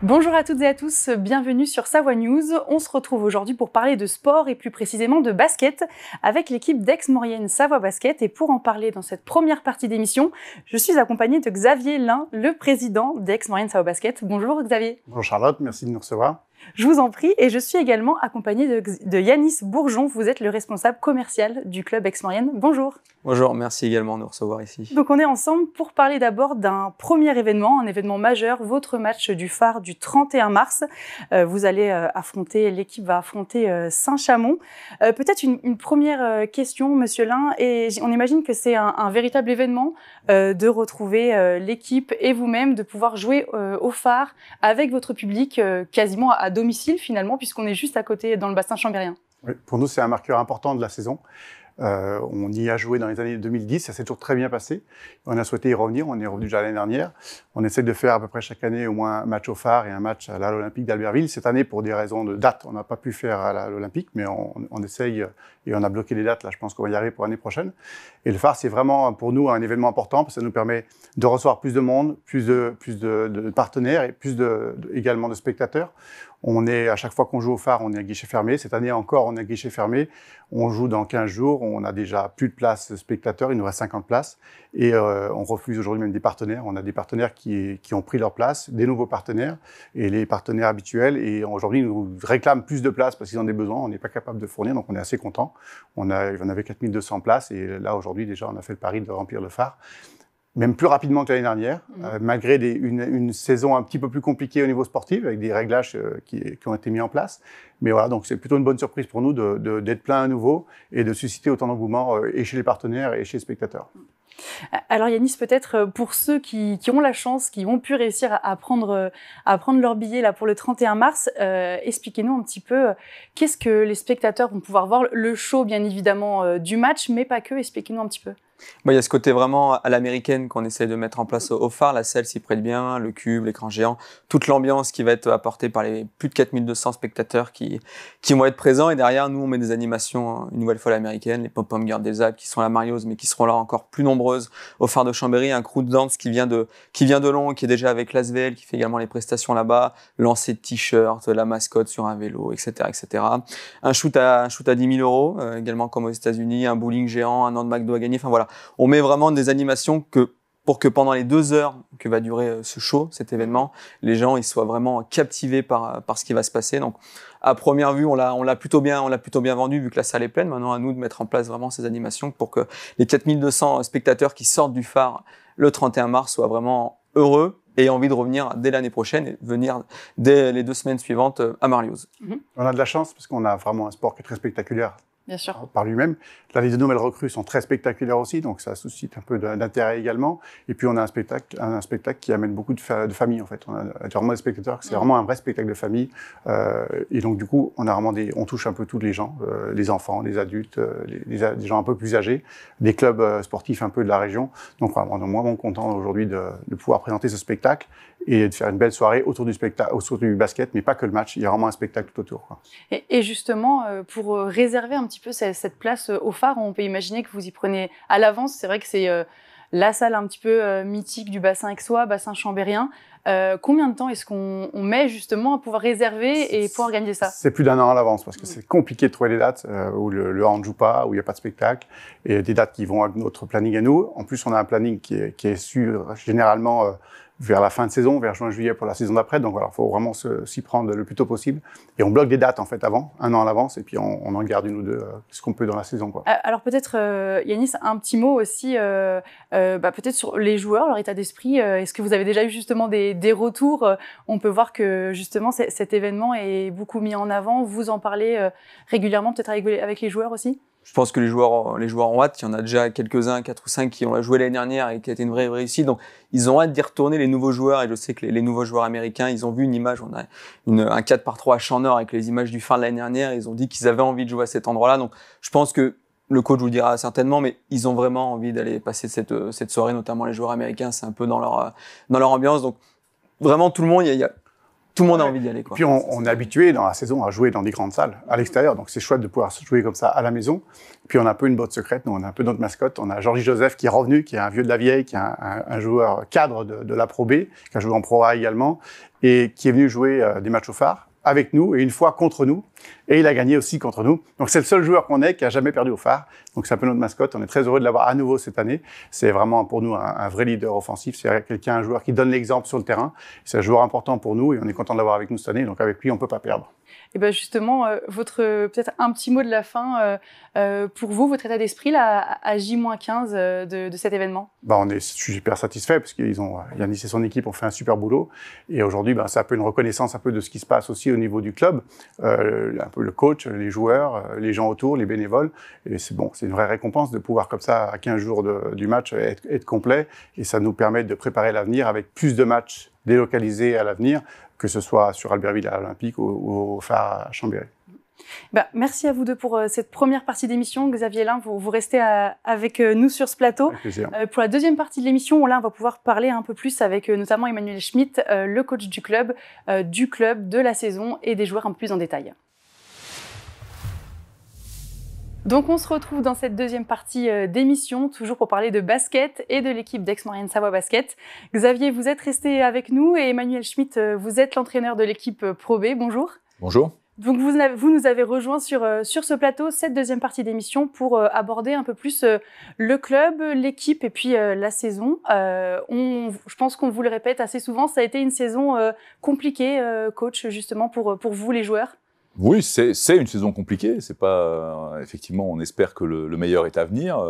Bonjour à toutes et à tous, bienvenue sur Savoie News. On se retrouve aujourd'hui pour parler de sport et plus précisément de basket avec l'équipe d'Aix-Maurienne Savoie Basket. Et pour en parler dans cette première partie d'émission, je suis accompagnée de Xavier Lin, le président d'Aix-Maurienne Savoie Basket. Bonjour Xavier. Bonjour Charlotte, merci de nous recevoir. Je vous en prie, et je suis également accompagnée de Yanis Bourgeon. Vous êtes le responsable commercial du club Aix-Maurienne. Bonjour. Bonjour, merci également de nous recevoir ici. Donc on est ensemble pour parler d'abord d'un premier événement, un événement majeur, votre match du phare du 31 mars. Vous allez l'équipe va affronter Saint-Chamond. Peut-être une première question, Monsieur Lin, et on imagine que c'est un véritable événement de retrouver l'équipe et vous-même, de pouvoir jouer au phare avec votre public quasiment à domicile finalement, puisqu'on est juste à côté dans le bassin chambérien. Oui, pour nous, c'est un marqueur important de la saison. On y a joué dans les années 2010, ça s'est toujours très bien passé. On a souhaité y revenir, on est revenu déjà l'année dernière. On essaie de faire à peu près chaque année au moins un match au phare et un match à l'Olympique d'Albertville. Cette année, pour des raisons de date, on n'a pas pu faire à l'Olympique, mais on essaye et on a bloqué les dates. Là, je pense qu'on va y arriver pour l'année prochaine. Et le phare, c'est vraiment pour nous un événement important parce que ça nous permet de recevoir plus de monde, plus de partenaires et également de spectateurs. On est, à chaque fois qu'on joue au phare, on est à guichet fermé. Cette année encore, on est à guichet fermé. On joue dans 15 jours. On a déjà plus de places spectateurs. Il nous reste 50 places. Et on refuse aujourd'hui même des partenaires. On a des partenaires qui ont pris leur place, des nouveaux partenaires et les partenaires habituels. Et aujourd'hui, ils nous réclament plus de places parce qu'ils en ont des besoins. On n'est pas capable de fournir, donc on est assez content. On avait 4200 places. Et là, aujourd'hui, déjà, on a fait le pari de remplir le phare. Même plus rapidement que l'année dernière, malgré une saison un petit peu plus compliquée au niveau sportif, avec des réglages qui ont été mis en place. Mais voilà, donc c'est plutôt une bonne surprise pour nous d'être plein à nouveau et de susciter autant d'engouement et chez les partenaires et chez les spectateurs. Alors Yanis, peut-être pour ceux qui ont la chance, qui ont pu réussir à prendre leur billet là pour le 31 mars, expliquez-nous un petit peu qu'est-ce que les spectateurs vont pouvoir voir, le show bien évidemment du match, mais pas que, expliquez-nous un petit peu. Il y a ce côté vraiment à l'américaine qu'on essaie de mettre en place au phare. La salle s'y prête bien, le cube, l'écran géant, toute l'ambiance qui va être apportée par les plus de 4200 spectateurs qui vont être présents. Et derrière, nous, on met des animations, une nouvelle fois à l'américaine, les Pom-Pom Girls des Alpes qui sont à la Mariose, mais qui seront là encore plus nombreuses au phare de Chambéry. Un crew de dance qui vient de Long, qui est déjà avec l'Asvel, qui fait également les prestations là-bas, lancer de t-shirts, la mascotte sur un vélo, etc., etc. Un shoot à 10 000 €, également comme aux États-Unis, un bowling géant, un an de McDo à gagner. Enfin voilà. On met vraiment des animations pour que pendant les 2 heures que va durer ce show, cet événement, les gens ils soient vraiment captivés par ce qui va se passer. Donc, à première vue, on l'a plutôt bien vendu vu que la salle est pleine. Maintenant, à nous de mettre en place vraiment ces animations pour que les 4200 spectateurs qui sortent du phare le 31 mars soient vraiment heureux et aient envie de revenir dès l'année prochaine et venir dès les 2 semaines suivantes à Marlioz. On a de la chance parce qu'on a vraiment un sport qui est très spectaculaire. Bien sûr. Par lui-même. Là, les 2 nouvelles recrues sont très spectaculaires aussi, donc ça suscite un peu d'intérêt également. Et puis, on a un spectacle qui amène beaucoup de familles, en fait. On a vraiment des spectateurs, c'est vraiment un vrai spectacle de famille. Et donc, du coup, on touche un peu tous les gens, les enfants, les adultes, les gens un peu plus âgés, des clubs sportifs un peu de la région. Donc, vraiment, on est vraiment content aujourd'hui de pouvoir présenter ce spectacle et de faire une belle soirée autour du basket, mais pas que le match. Il y a vraiment un spectacle tout autour, quoi. Et justement, pour réserver un petit peu cette place au phare, on peut imaginer que vous y prenez à l'avance. C'est vrai que c'est la salle un petit peu mythique du bassin aixois, bassin chambérien. Combien de temps est-ce qu'on met justement à pouvoir réserver et pouvoir organiser ça? C'est plus d'1 an à l'avance parce que c'est compliqué de trouver des dates où le hand ne joue pas, où il n'y a pas de spectacle, et des dates qui vont avec notre planning à nous. En plus, on a un planning qui est sûr généralement vers la fin de saison, vers juin-juillet pour la saison d'après. Donc voilà, il faut vraiment s'y prendre le plus tôt possible. Et on bloque des dates en fait avant, 1 an à l'avance, et puis on en garde 1 ou 2 ce qu'on peut dans la saison, quoi. Alors peut-être, Yanis, un petit mot aussi, peut-être sur les joueurs, leur état d'esprit. Est-ce que vous avez déjà eu justement des retours? On peut voir que justement cet événement est beaucoup mis en avant. Vous en parlez régulièrement, peut-être avec les joueurs aussi? Je pense que les joueurs ont hâte. Il y en a déjà quelques-uns, 4 ou 5 qui ont joué l'année dernière et qui a été une vraie réussite. Donc, ils ont hâte d'y retourner, les nouveaux joueurs. Et je sais que les nouveaux joueurs américains, ils ont vu une image. On a un 4x3 à Champ-Nord avec les images du phare de l'année dernière. Ils ont dit qu'ils avaient envie de jouer à cet endroit-là. Donc, je pense que le coach vous le dira certainement, mais ils ont vraiment envie d'aller passer cette soirée, notamment les joueurs américains. C'est un peu dans leur ambiance. Donc, vraiment, tout le monde, tout le monde a envie d'y aller, quoi. Puis on est habitué dans la saison à jouer dans des grandes salles, à l'extérieur. Donc c'est chouette de pouvoir jouer comme ça à la maison. Puis on a un peu une botte secrète, nous on a un peu notre mascotte. On a Georgie Joseph qui est revenu, qui est un vieux de la vieille, qui est un joueur cadre de la Pro B, qui a joué en Pro A également, et qui est venu jouer des matchs au phare avec nous et une fois contre nous. Et il a gagné aussi contre nous. Donc c'est le seul joueur qu'on ait qui a jamais perdu au phare. Donc c'est un peu notre mascotte. On est très heureux de l'avoir à nouveau cette année. C'est vraiment pour nous un vrai leader offensif. C'est quelqu'un, un joueur qui donne l'exemple sur le terrain. C'est un joueur important pour nous et on est content de l'avoir avec nous cette année. Donc avec lui, on peut pas perdre. Et ben justement, peut-être un petit mot de la fin pour vous, votre état d'esprit là, à J-15 de cet événement. Je suis super satisfait parce qu'ils ont Yanis et son équipe ont fait un super boulot. Et aujourd'hui, c'est un peu une reconnaissance un peu de ce qui se passe aussi au niveau du club, un peu le coach, les joueurs, les gens autour, les bénévoles. Et c'est une vraie récompense de pouvoir comme ça à 15 jours du match être complet. Et ça nous permet de préparer l'avenir avec plus de matchs délocalisés à l'avenir, que ce soit sur Albertville à l'Olympique ou au phare à Chambéry. Merci à vous deux pour cette première partie d'émission. Xavier Lain, vous restez avec nous sur ce plateau. Avec plaisir. Pour la deuxième partie de l'émission, là, on va pouvoir parler un peu plus avec notamment Emmanuel Schmitt, le coach du club, de la saison et des joueurs un peu plus en détail. Donc on se retrouve dans cette deuxième partie d'émission, toujours pour parler de basket et de l'équipe d'Aix-Maurienne Savoie Basket. Xavier, vous êtes resté avec nous et Emmanuel Schmitt, vous êtes l'entraîneur de l'équipe Pro B. Bonjour. Bonjour. Donc vous nous avez rejoint sur ce plateau, cette deuxième partie d'émission, pour aborder un peu plus le club, l'équipe et puis la saison. Je pense qu'on vous le répète assez souvent, ça a été une saison compliquée, coach, justement pour vous les joueurs. Oui, c'est une saison compliquée. C'est pas effectivement, on espère que le meilleur est à venir.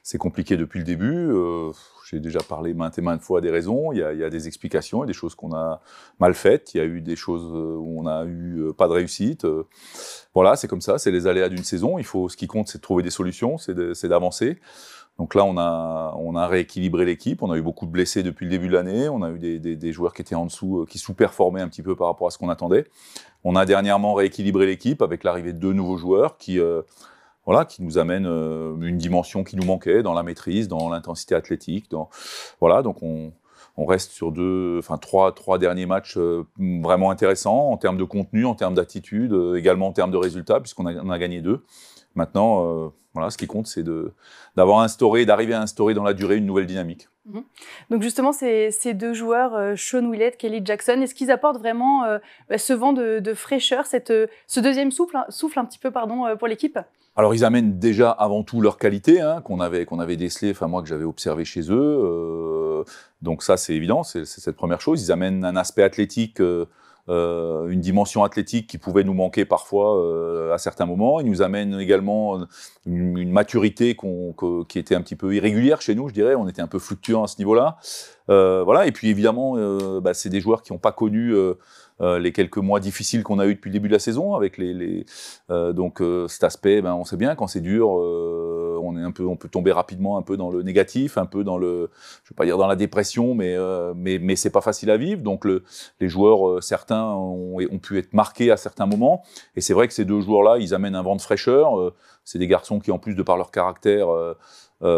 C'est compliqué depuis le début. J'ai déjà parlé maintes et maintes fois des raisons. Il y a des explications, il y a des choses qu'on a mal faites. Il y a eu des choses où on a eu pas de réussite. Voilà, c'est comme ça. C'est les aléas d'une saison. Ce qui compte, c'est de trouver des solutions, c'est d'avancer. Donc là, on a rééquilibré l'équipe. On a eu beaucoup de blessés depuis le début de l'année. On a eu des joueurs qui étaient en dessous, qui sous-performaient un petit peu par rapport à ce qu'on attendait. On a dernièrement rééquilibré l'équipe avec l'arrivée de 2 nouveaux joueurs qui nous amènent une dimension qui nous manquait dans la maîtrise, dans l'intensité athlétique. Donc on reste sur 3 derniers matchs vraiment intéressants en termes de contenu, en termes d'attitude, également en termes de résultats, puisqu'on a gagné 2. Maintenant, ce qui compte, c'est d'arriver à instaurer dans la durée une nouvelle dynamique. Donc justement, ces 2 joueurs, Sean Willett, Kelly Jackson, est-ce qu'ils apportent vraiment ce vent de fraîcheur, ce deuxième souffle un petit peu pour l'équipe ? Alors ils amènent déjà avant tout leur qualité qu'on avait décelé, moi que j'avais observé chez eux. Donc ça c'est évident, c'est cette première chose. Ils amènent un aspect athlétique. Une dimension athlétique qui pouvait nous manquer parfois à certains moments. Il nous amène également une maturité qui était un petit peu irrégulière chez nous, je dirais. On était un peu fluctuant à ce niveau-là. Et puis évidemment, c'est des joueurs qui n'ont pas connu les quelques mois difficiles qu'on a eu depuis le début de la saison, avec cet aspect, on sait bien quand c'est dur, on peut tomber rapidement un peu dans le négatif, un peu dans je vais pas dire dans la dépression, mais c'est pas facile à vivre. Donc les joueurs, certains ont pu être marqués à certains moments, et c'est vrai que ces 2 joueurs-là, ils amènent un vent de fraîcheur. C'est des garçons qui, en plus de par leur caractère,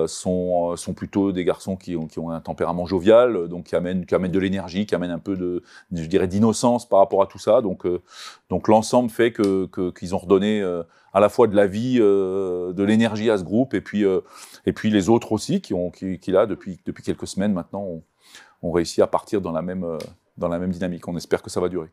sont plutôt des garçons qui ont un tempérament jovial, donc qui amènent de l'énergie, qui amènent un peu d'innocence par rapport à tout ça. Donc l'ensemble fait qu'ils ont redonné à la fois de la vie, de l'énergie à ce groupe, et puis les autres aussi qui là depuis quelques semaines maintenant ont réussi à partir dans la même dynamique. On espère que ça va durer.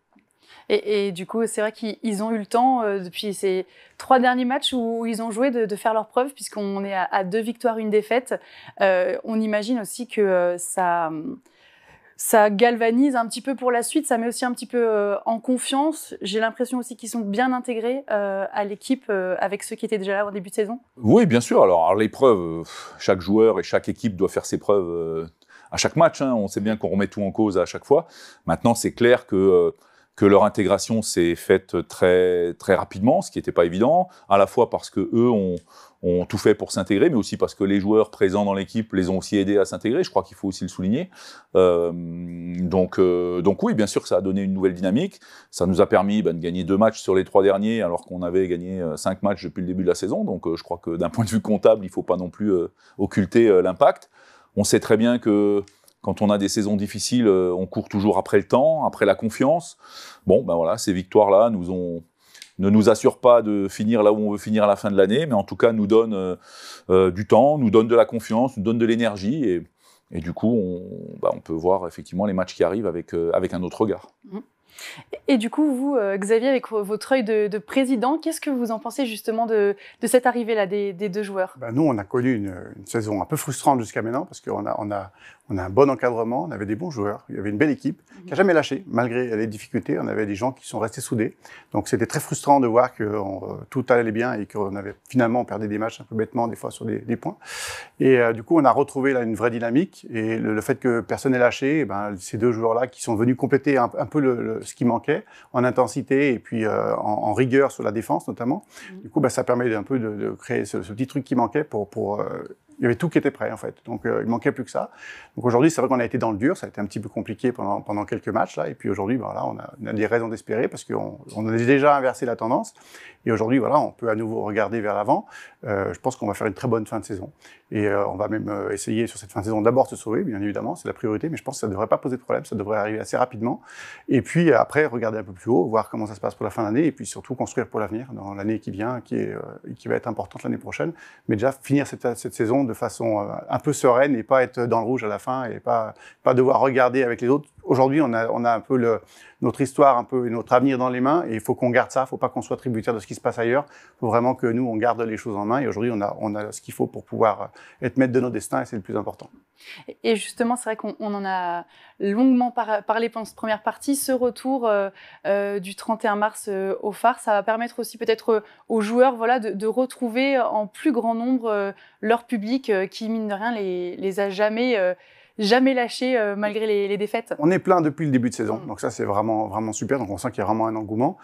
Et du coup, c'est vrai qu'ils ont eu le temps, depuis ces 3 derniers matchs où ils ont joué, de faire leurs preuves, puisqu'on est à 2 victoires, 1 défaite. On imagine aussi que ça galvanise un petit peu pour la suite, ça met aussi un petit peu en confiance. J'ai l'impression aussi qu'ils sont bien intégrés à l'équipe avec ceux qui étaient déjà là au début de saison. Oui, bien sûr. Alors les preuves, chaque joueur et chaque équipe doit faire ses preuves à chaque match. On sait bien qu'on remet tout en cause à chaque fois. Maintenant, c'est clair que leur intégration s'est faite très, très rapidement, ce qui n'était pas évident, à la fois parce qu'eux ont tout fait pour s'intégrer, mais aussi parce que les joueurs présents dans l'équipe les ont aussi aidés à s'intégrer. Je crois qu'il faut aussi le souligner. Donc oui, bien sûr que ça a donné une nouvelle dynamique. Ça nous a permis de gagner 2 matchs sur les 3 derniers, alors qu'on avait gagné 5 matchs depuis le début de la saison. Donc je crois que d'un point de vue comptable, il ne faut pas non plus occulter l'impact. On sait très bien que quand on a des saisons difficiles, on court toujours après le temps, après la confiance. Bon, ben voilà, ces victoires-là ne nous assurent pas de finir là où on veut finir à la fin de l'année, mais en tout cas nous donnent du temps, nous donnent de la confiance, nous donnent de l'énergie, et du coup, on peut voir effectivement les matchs qui arrivent avec un autre regard. Et du coup, vous, Xavier, avec votre œil de président, qu'est-ce que vous en pensez justement de cette arrivée-là des deux joueurs? Nous, on a connu une saison un peu frustrante jusqu'à maintenant parce qu'on a un bon encadrement, on avait des bons joueurs, il y avait une belle équipe qui n'a jamais lâché, malgré les difficultés. On avait des gens qui sont restés soudés. Donc c'était très frustrant de voir que tout allait bien et qu'on avait finalement perdu des matchs un peu bêtement, des fois sur des points. Et du coup, on a retrouvé là une vraie dynamique. Et le fait que personne n'ait lâché, ces deux joueurs-là qui sont venus compléter un peu ce qui manquait en intensité et puis en rigueur sur la défense notamment. Du coup, ça permet un peu de créer ce petit truc qui manquait il y avait tout qui était prêt en fait, donc il manquait plus que ça. Donc aujourd'hui, c'est vrai qu'on a été dans le dur, ça a été un petit peu compliqué pendant quelques matchs là, et puis aujourd'hui, on a des raisons d'espérer parce qu'on a déjà inversé la tendance, et aujourd'hui, on peut à nouveau regarder vers l'avant. Je pense qu'on va faire une très bonne fin de saison, et on va même essayer sur cette fin de saison d'abord se sauver, bien évidemment, c'est la priorité, mais je pense que ça ne devrait pas poser de problème, ça devrait arriver assez rapidement, et puis après, regarder un peu plus haut, voir comment ça se passe pour la fin d'année, et puis surtout construire pour l'avenir, dans l'année qui vient, qui va être importante l'année prochaine, mais déjà finir cette saison de façon un peu sereine et pas être dans le rouge à la fin et pas devoir regarder avec les autres. Aujourd'hui, on a un peu notre histoire, un peu notre avenir dans les mains, et il faut qu'on garde ça. Il ne faut pas qu'on soit tributaire de ce qui se passe ailleurs. Il faut vraiment que nous, on garde les choses en main. Et aujourd'hui, on a ce qu'il faut pour pouvoir être maître de nos destins, et c'est le plus important. Et justement, c'est vrai qu'on en a longuement parlé pendant cette première partie. Ce retour du 31 mars au Phare, ça va permettre aussi peut-être aux joueurs de retrouver en plus grand nombre leur public qui, mine de rien, les a jamais lâchés malgré les défaites. On est plein depuis le début de saison, donc ça c'est vraiment, vraiment super, donc on sent qu'il y a vraiment un engouement.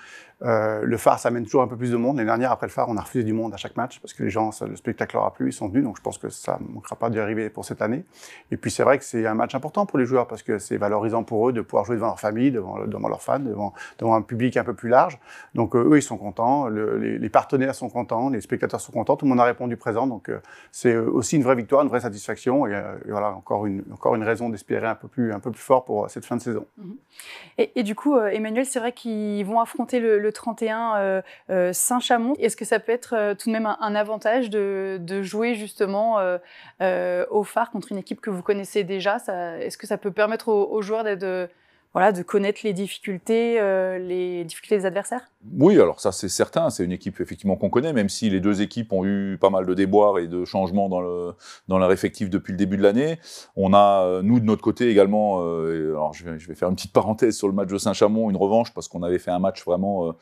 Le Phare, ça amène toujours un peu plus de monde. L'année dernière, après le Phare, on a refusé du monde à chaque match parce que les gens, le spectacle leur a plu, ils sont venus, donc je pense que ça ne manquera pas d'y arriver pour cette année. Et puis c'est vrai que c'est un match important pour les joueurs parce que c'est valorisant pour eux de pouvoir jouer devant leur famille, devant leurs fans, devant un public un peu plus large. Donc eux, ils sont contents, les partenaires sont contents, les spectateurs sont contents, tout le monde a répondu présent, donc c'est aussi une vraie victoire, une vraie satisfaction, et voilà, encore une raison d'espérer un peu plus fort pour cette fin de saison. Et du coup, Emmanuel, c'est vrai qu'ils vont affronter le 31 Saint-Chamond. Est-ce que ça peut être tout de même un avantage de jouer justement au Phare contre une équipe que vous connaissez déjà? Est-ce que ça peut permettre aux joueurs de connaître les difficultés des adversaires? Oui, alors ça c'est certain, c'est une équipe effectivement qu'on connaît, même si les deux équipes ont eu pas mal de déboires et de changements dans leur effectif depuis le début de l'année. On a, nous de notre côté également, alors je vais faire une petite parenthèse sur le match de Saint-Chamond, une revanche, parce qu'on avait fait un match vraiment,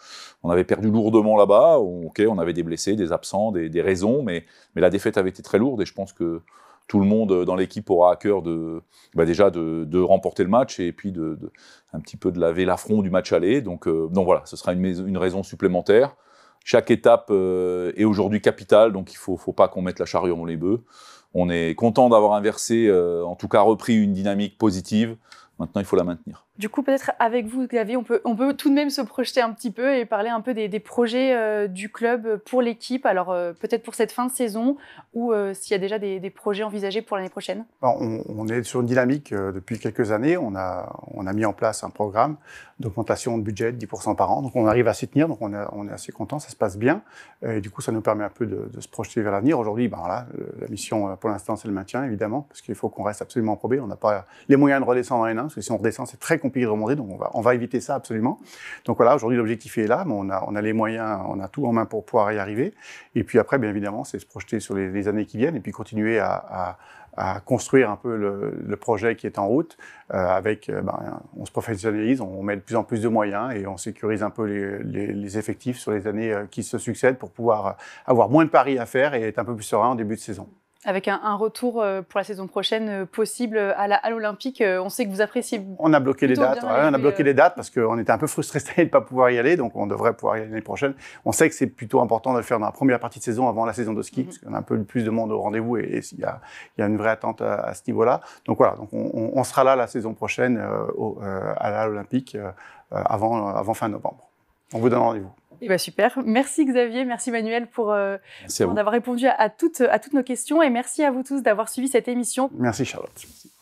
on avait perdu lourdement là-bas, ok, on avait des blessés, des absents, des raisons, mais la défaite avait été très lourde, et je pense que tout le monde dans l'équipe aura à cœur déjà de remporter le match et puis un petit peu de laver l'affront du match aller. Donc voilà, ce sera une raison supplémentaire. Chaque étape est aujourd'hui capitale, donc il ne faut pas qu'on mette la charrue avant les bœufs. On est content d'avoir inversé, en tout cas repris une dynamique positive. Maintenant, il faut la maintenir. Du coup, peut-être avec vous, Xavier, on peut tout de même se projeter un petit peu et parler un peu des projets du club pour l'équipe. Alors, peut-être pour cette fin de saison ou s'il y a déjà des projets envisagés pour l'année prochaine. On est sur une dynamique depuis quelques années. On a mis en place un programme d'augmentation de budget de 10% par an. Donc, on arrive à s'y tenir. Donc, on est assez content. Ça se passe bien. Et du coup, ça nous permet un peu de se projeter vers l'avenir. Aujourd'hui, la mission, pour l'instant, c'est le maintien, évidemment, parce qu'il faut qu'on reste absolument Pro B. On n'a pas les moyens de redescendre en N1, parce que si on redescend, c'est très compliqué de remonter, donc on va éviter ça absolument. Donc voilà, aujourd'hui l'objectif est là, mais on a les moyens, on a tout en main pour pouvoir y arriver. Et puis après, bien évidemment, c'est se projeter sur les années qui viennent et puis continuer à construire un peu le projet qui est en route. On se professionnalise, on met de plus en plus de moyens et on sécurise un peu les effectifs sur les années qui se succèdent pour pouvoir avoir moins de paris à faire et être un peu plus serein en début de saison. Avec un retour pour la saison prochaine possible à l'Olympique. On sait que vous appréciez. On a bloqué les dates. On a bloqué les dates parce qu'on était un peu frustrés cette année de ne pas pouvoir y aller, donc on devrait pouvoir y aller l'année prochaine. On sait que c'est plutôt important de le faire dans la première partie de saison avant la saison de ski, parce qu'on a un peu plus de monde au rendez-vous et il y a une vraie attente à ce niveau-là. Donc voilà, donc on sera là la saison prochaine à l'Olympique avant fin novembre. On vous donne rendez-vous. Super. Merci Xavier, merci Manuel pour d'avoir répondu à toutes nos questions et merci à vous tous d'avoir suivi cette émission. Merci Charlotte. Merci.